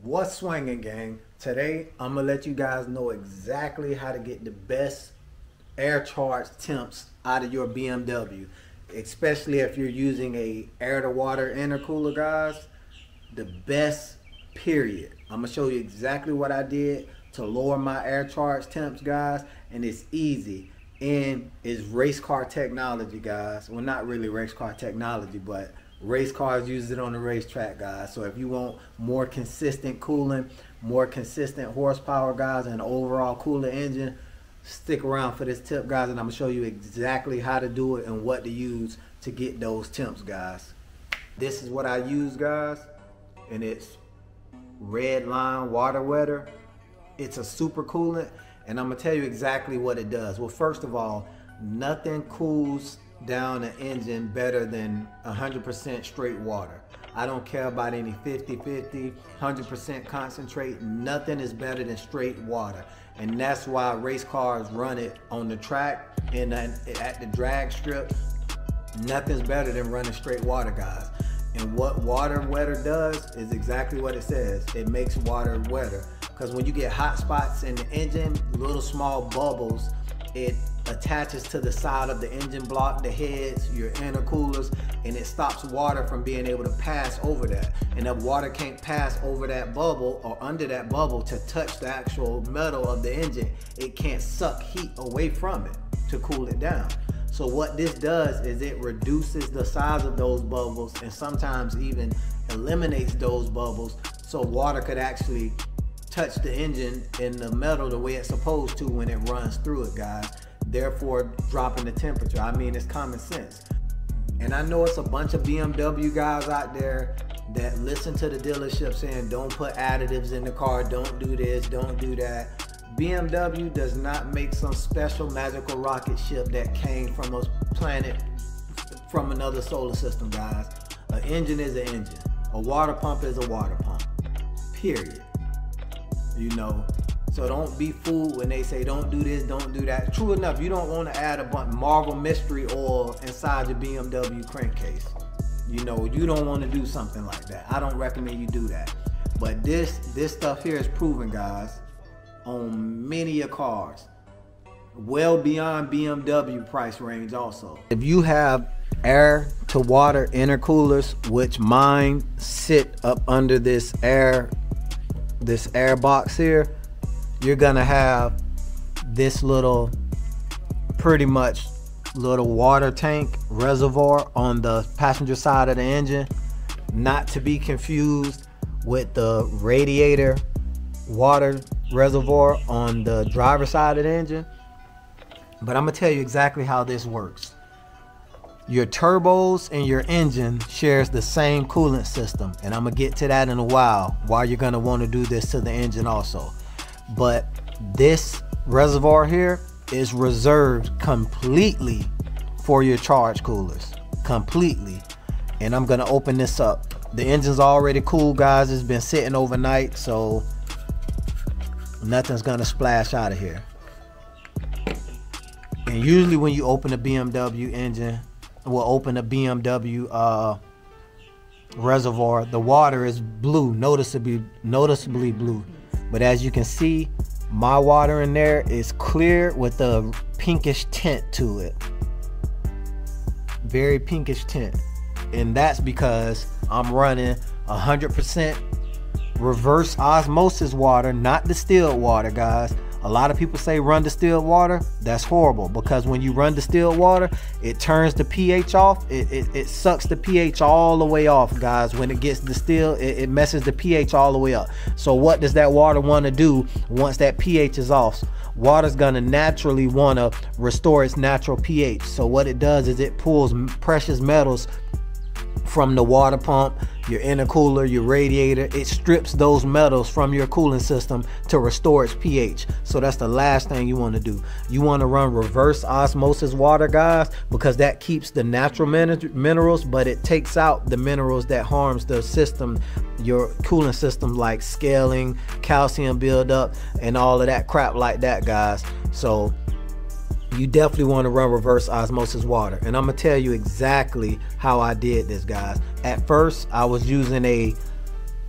What's swinging, gang? Today I'm gonna let you guys know exactly how to get the best air charged temps out of your BMW, especially if you're using a air to water intercooler, guys. The best, period. I'm gonna show you exactly what I did to lower my air charge temps, guys, and it's easy. And it's race car technology, guys. Well, not really race car technology, but race cars use it on the racetrack, guys. So if you want more consistent cooling, more consistent horsepower, guys, and overall cooler engine, stick around for this tip, guys, and I'm gonna show you exactly how to do it and what to use to get those temps, guys. This is what I use, guys, and it's Red Line Water Wetter. It's a super coolant, and I'm gonna tell you exactly what it does. Well, first of all, nothing cools down an engine better than 100% straight water. I don't care about any 50-50, 100% concentrate. Nothing is better than straight water. And that's why race cars run it on the track and at the drag strip. Nothing's better than running straight water, guys. And what water wetter does is exactly what it says. It makes water wetter. Because when you get hot spots in the engine, little small bubbles, it attaches to the side of the engine block, the heads, your intercoolers, and it stops water from being able to pass over that. And if water can't pass over that bubble or under that bubble to touch the actual metal of the engine, it can't suck heat away from it to cool it down. So what this does is it reduces the size of those bubbles and sometimes even eliminates those bubbles so water could actually touch the engine and the metal the way it's supposed to when it runs through it, guys, therefore dropping the temperature. I mean, it's common sense. And I know it's a bunch of BMW guys out there that listen to the dealership saying don't put additives in the car, don't do this, don't do that. BMW does not make some special magical rocket ship that came from a planet from another solar system, guys. An engine is an engine. A water pump is a water pump, period. You know, so don't be fooled when they say don't do this, don't do that. True enough, you don't want to add a bunch of Marvel mystery oil inside your BMW crankcase. You know, you don't want to do something like that. I don't recommend you do that. But this stuff here is proven, guys, on many cars, well beyond BMW price range also. If you have air to water intercoolers, which mine sit up under this air box here, you're gonna have this little, pretty much little water tank reservoir on the passenger side of the engine, not to be confused with the radiator water reservoir on the driver's side of the engine. But I'm gonna tell you exactly how this works. Your turbos and your engine shares the same coolant system, and I'm gonna get to that in a while, why you're gonna want to do this to the engine also. But this reservoir here is reserved completely for your charge coolers, completely. And I'm gonna open this up. The engine's already cool, guys. It's been sitting overnight, so nothing's gonna splash out of here. And usually when you open a BMW engine, will open a BMW reservoir, the water is blue, noticeably blue. But as you can see, my water in there is clear with a pinkish tint to it, very pinkish tint. And that's because I'm running 100% reverse osmosis water, not distilled water, guys. A lot of people say run distilled water. That's horrible, because when you run distilled water, it turns the pH off. It sucks the pH all the way off, guys. When it gets distilled, it messes the pH all the way up. So what does that water want to do once that pH is off? Water's gonna naturally want to restore its natural pH. So what it does is it pulls precious metals from the water pump, your intercooler, your radiator. It strips those metals from your cooling system to restore its pH. So that's the last thing you want to do. You want to run reverse osmosis water, guys, because that keeps the natural minerals, but it takes out the minerals that harms the system, your cooling system, like scaling, calcium buildup, and all of that crap like that, guys. So you definitely want to run reverse osmosis water. And I'm gonna tell you exactly how I did this, guys. At first I was using a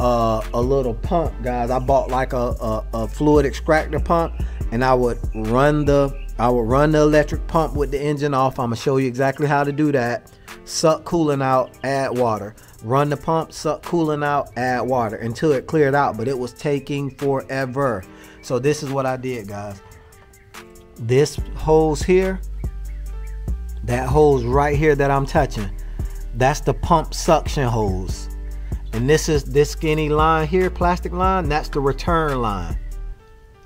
a little pump, guys. I bought like a fluid extractor pump, and I would run the electric pump with the engine off. I'm gonna show you exactly how to do that. Suck coolant out, add water. Run the pump, suck coolant out, add water until it cleared out, but it was taking forever. So this is what I did, guys. This hose here, that hose right here that I'm touching, that's the pump suction hose. And this is this skinny line here, plastic line, that's the return line.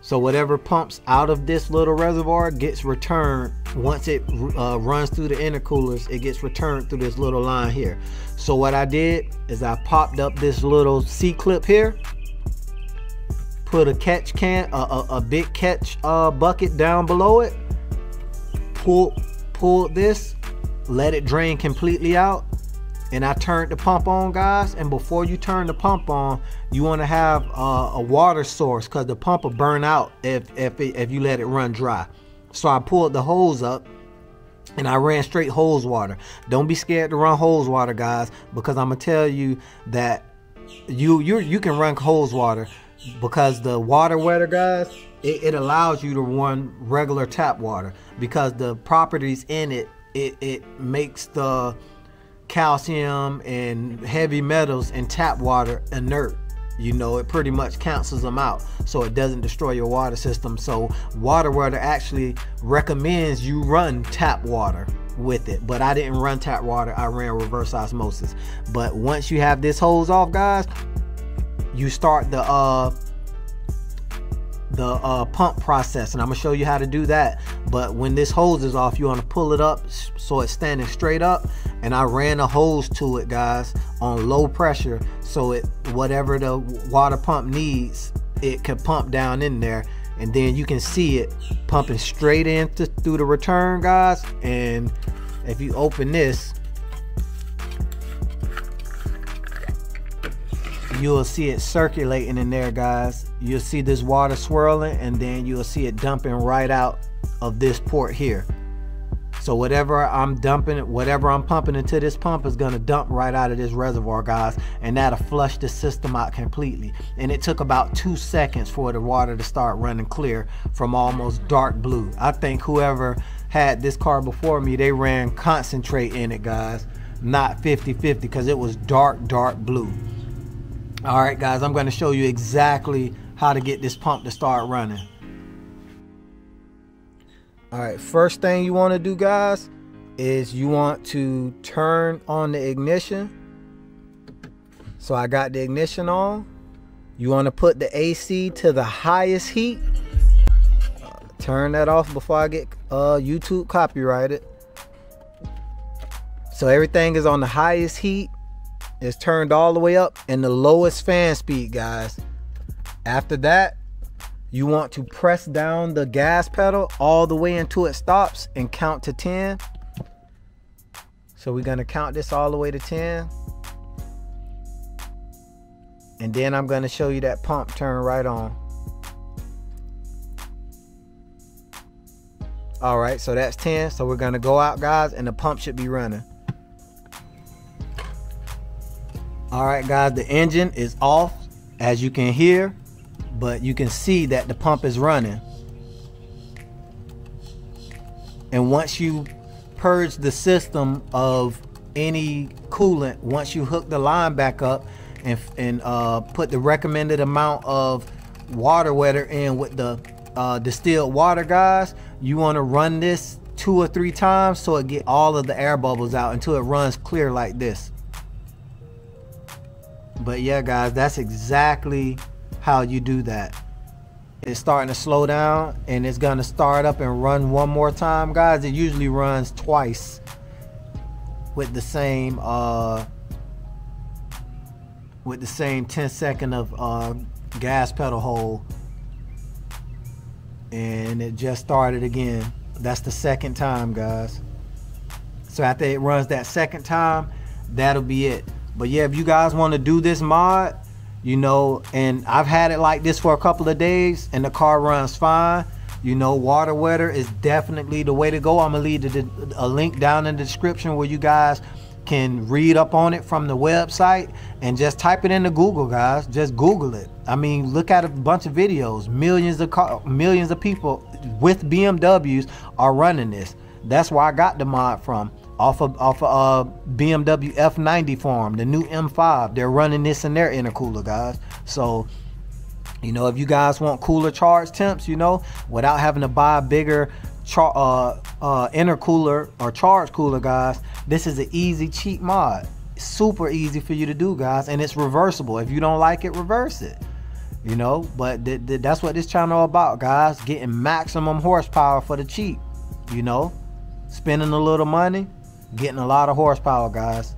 So whatever pumps out of this little reservoir gets returned. Once it runs through the intercoolers, it gets returned through this little line here. So what I did is I popped up this little C-clip here, put a catch can, a big catch bucket down below it, pulled this, let it drain completely out, and I turned the pump on, guys. And before you turn the pump on, you want to have a water source, because the pump will burn out if you let it run dry. So I pulled the hose up and I ran straight hose water. Don't be scared to run hose water, guys, because I'm gonna tell you that you can run hose water, because the water wetter, guys, it allows you to run regular tap water, because the properties in it makes the calcium and heavy metals in tap water inert. You know, it pretty much cancels them out, so it doesn't destroy your water system. So water wetter actually recommends you run tap water with it, but I didn't run tap water, I ran reverse osmosis. But once you have this hose off, guys, you start the pump process, and I'm gonna show you how to do that. But when this hose is off, you want to pull it up so it's standing straight up, and I ran a hose to it, guys, on low pressure, so it whatever the water pump needs, it can pump down in there, and then you can see it pumping straight in through the return, guys. And if you open this, you'll see it circulating in there, guys. You'll see this water swirling, and then you'll see it dumping right out of this port here. So whatever I'm pumping into this pump is gonna dump right out of this reservoir, guys, and that'll flush the system out completely. And it took about 2 seconds for the water to start running clear from almost dark blue. I think whoever had this car before me, they ran concentrate in it, guys, not 50-50, because it was dark blue. All right, guys, I'm going to show you exactly how to get this pump to start running. All right, first thing you want to do, guys, is you want to turn on the ignition. So I got the ignition on. You want to put the AC to the highest heat. Turn that off before I get YouTube copyrighted. So everything is on the highest heat. It's turned all the way up, and the lowest fan speed, guys. After that, you want to press down the gas pedal all the way until it stops and count to 10. So we're going to count this all the way to 10. And then I'm going to show you that pump turn right on. All right, so that's 10. So we're going to go out, guys, and the pump should be running. All right, guys, the engine is off, as you can hear, but you can see that the pump is running. And once you purge the system of any coolant, once you hook the line back up and put the recommended amount of water wetter in with the distilled water, guys, you want to run this 2 or 3 times so it get all of the air bubbles out until it runs clear like this. But yeah, guys, that's exactly how you do that. It's starting to slow down, and it's going to start up and run one more time, guys. It usually runs twice with the same 10 second of gas pedal hold. And it just started again. That's the second time, guys. So after it runs that second time, that'll be it. But yeah, if you guys want to do this mod, you know, and I've had it like this for a couple of days and the car runs fine, you know, water wetter is definitely the way to go. I'm gonna leave a link down in the description where you guys can read up on it from the website and just type it into Google, guys. Just Google it. I mean, look at a bunch of videos. Millions of people with BMWs are running this. That's where I got the mod from, off of BMW F90 forum, the new M5. They're running this in their intercooler, guys. So, you know, if you guys want cooler charge temps, you know, without having to buy a bigger intercooler or charge cooler, guys, this is an easy, cheap mod. Super easy for you to do, guys, and it's reversible. If you don't like it, reverse it, you know. But that's what this channel is about, guys. Getting maximum horsepower for the cheap, you know. Spending a little money, getting a lot of horsepower, guys.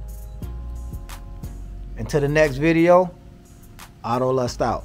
Until the next video, Auto Lust out.